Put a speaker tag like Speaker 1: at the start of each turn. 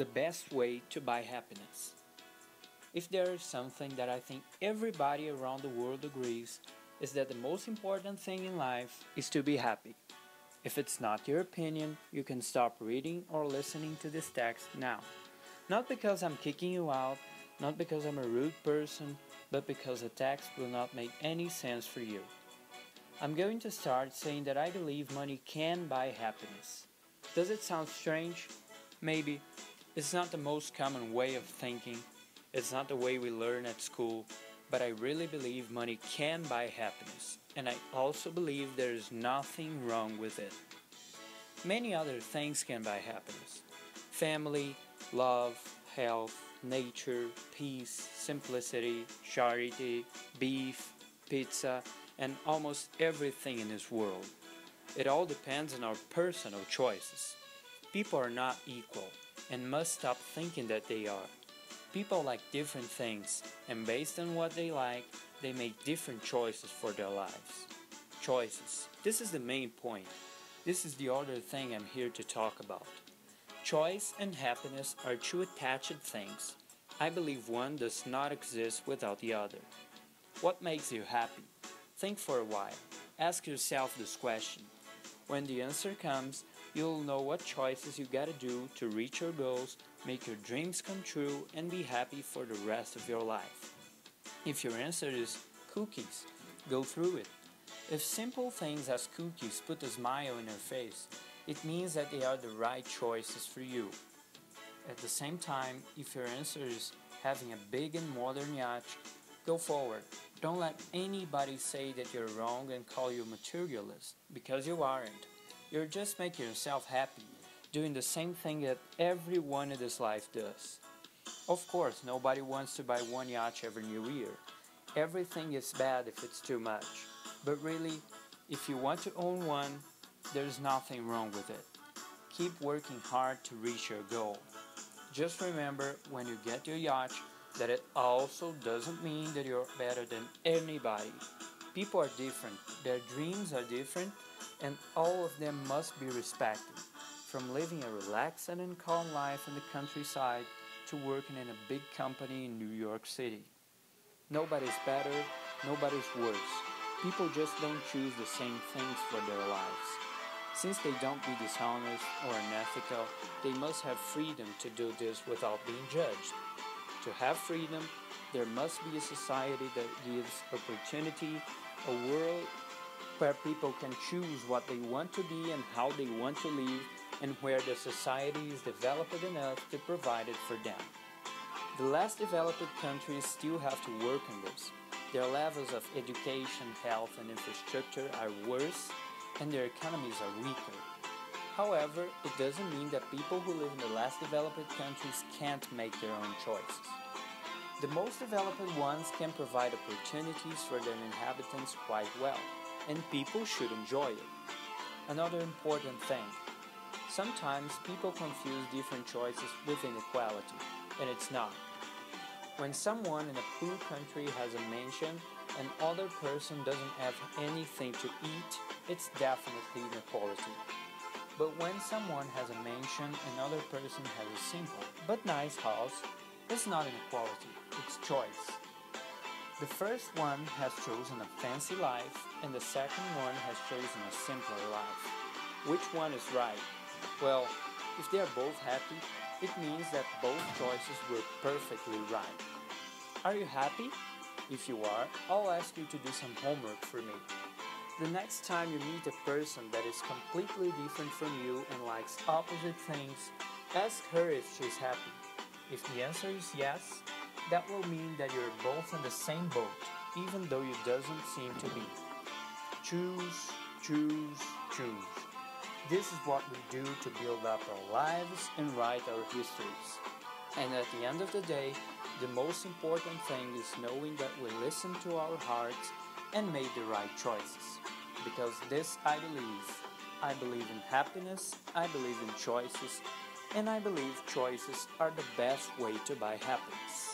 Speaker 1: the best way to buy happiness. If there is something that I think everybody around the world agrees, is that the most important thing in life is to be happy. If it's not your opinion, you can stop reading or listening to this text now. Not because I'm kicking you out, not because I'm a rude person, but because the text will not make any sense for you. I'm going to start saying that I believe money can buy happiness. Does it sound strange? Maybe. It's not the most common way of thinking. It's not the way we learn at school. But I really believe money can buy happiness. And I also believe there is nothing wrong with it. Many other things can buy happiness. Family, love, health, nature, peace, simplicity, charity, beef, pizza, and almost everything in this world. It all depends on our personal choices. People are not equal and must stop thinking that they are. People like different things, and based on what they like, they make different choices for their lives. Choices. This is the main point. This is the other thing I'm here to talk about. Choice and happiness are two attached things. I believe one does not exist without the other. What makes you happy? Think for a while. Ask yourself this question. When the answer comes, you'll know what choices you gotta do to reach your goals, make your dreams come true, and be happy for the rest of your life. If your answer is cookies, go through it. If simple things as cookies put a smile on your face, it means that they are the right choices for you. At the same time, if your answer is having a big and modern yacht, go forward. Don't let anybody say that you're wrong and call you materialist, because you aren't. You're just making yourself happy, doing the same thing that everyone in this life does. Of course, nobody wants to buy one yacht every new year. Everything is bad if it's too much. But really, if you want to own one, there's nothing wrong with it. Keep working hard to reach your goal. Just remember, when you get your yacht, that it also doesn't mean that you're better than anybody. People are different, their dreams are different, and all of them must be respected. From living a relaxed and calm life in the countryside to working in a big company in New York City. Nobody's better, nobody's worse. People just don't choose the same things for their lives. Since they don't be dishonest or unethical, they must have freedom to do this without being judged. To have freedom, there must be a society that gives opportunity, a world where people can choose what they want to be and how they want to live, and where the society is developed enough to provide it for them. The less developed countries still have to work on this. Their levels of education, health, and infrastructure are worse, and their economies are weaker. However, it doesn't mean that people who live in the less developed countries can't make their own choices. The most developed ones can provide opportunities for their inhabitants quite well, and people should enjoy it. Another important thing. Sometimes people confuse different choices with inequality, and it's not. When someone in a poor country has a mansion and other person doesn't have anything to eat, it's definitely inequality. But when someone has a mansion and another person has a simple but nice house, it's not inequality, it's choice. The first one has chosen a fancy life and the second one has chosen a simpler life. Which one is right? Well, if they are both happy, it means that both choices were perfectly right. Are you happy? If you are, I'll ask you to do some homework for me. The next time you meet a person that is completely different from you and likes opposite things, ask her if she's happy. If the answer is yes, that will mean that you're both in the same boat, even though it doesn't seem to be. Choose, choose, choose. This is what we do to build up our lives and write our histories. And at the end of the day, the most important thing is knowing that we listen to our hearts and made the right choices. Because this I believe. I believe in happiness, I believe in choices, and I believe choices are the best way to buy happiness.